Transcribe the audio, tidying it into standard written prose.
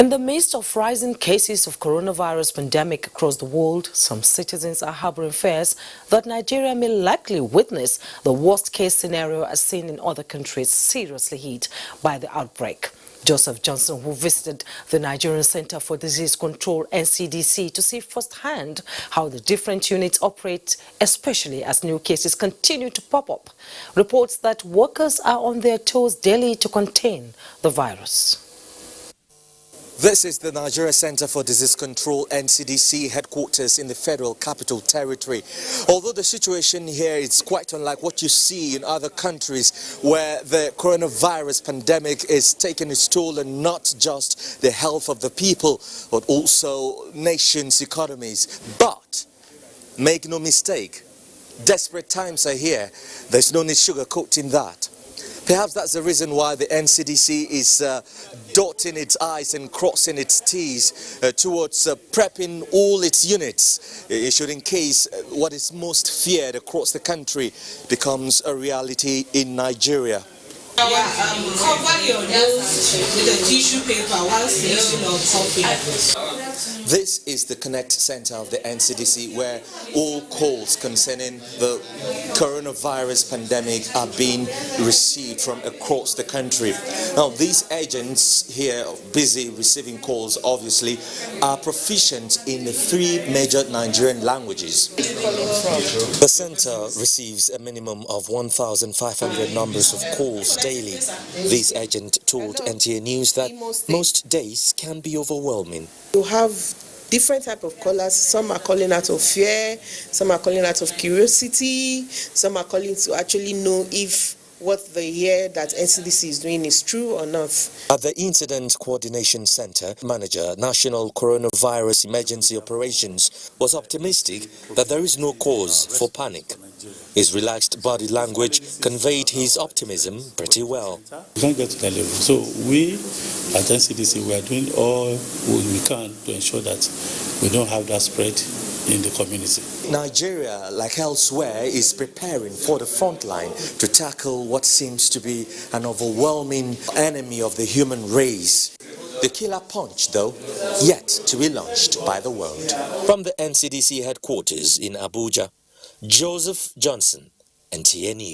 In the midst of rising cases of coronavirus pandemic across the world, some citizens are harboring fears that Nigeria may likely witness the worst-case scenario as seen in other countries seriously hit by the outbreak. Joseph Johnson, who visited the Nigerian Center for Disease Control (NCDC) to see firsthand how the different units operate, especially as new cases continue to pop up, reports that workers are on their toes daily to contain the virus. This is the Nigerian Center for Disease Control (NCDC) headquarters in the Federal Capital Territory. Although the situation here is quite unlike what you see in other countries where the coronavirus pandemic is taking its toll, and not just the health of the people, but also nations' economies. But make no mistake, desperate times are here. There's no need sugarcoating that. Perhaps that's the reason why the NCDC is dotting its I's and crossing its T's towards prepping all its units, should in case what is most feared across the country becomes a reality in Nigeria. Cover your nose with a tissue paper while sneezing or coughing. This is the Connect Center of the NCDC, where all calls concerning the coronavirus pandemic are being received from across the country. Now, these agents here, busy receiving calls, obviously, are proficient in the 3 major Nigerian languages. The center receives a minimum of 1,500 numbers of calls daily. This agent told NTA News that most days can be overwhelming. You have different type of callers. Some are calling out of fear, some are calling out of curiosity, some are calling to actually know if what they hear that NCDC is doing is true or not. At the Incident Coordination Center, Manager, National Coronavirus Emergency Operations, was optimistic that there is no cause for panic. His relaxed body language conveyed his optimism pretty well. We can't get to that level. So we at NCDC, we are doing all we can to ensure that we don't have that spread in the community. Nigeria, like elsewhere, is preparing for the front line to tackle what seems to be an overwhelming enemy of the human race. The killer punch, though, yet to be launched by the world. From the NCDC headquarters in Abuja, Joseph Johnson, NTA News.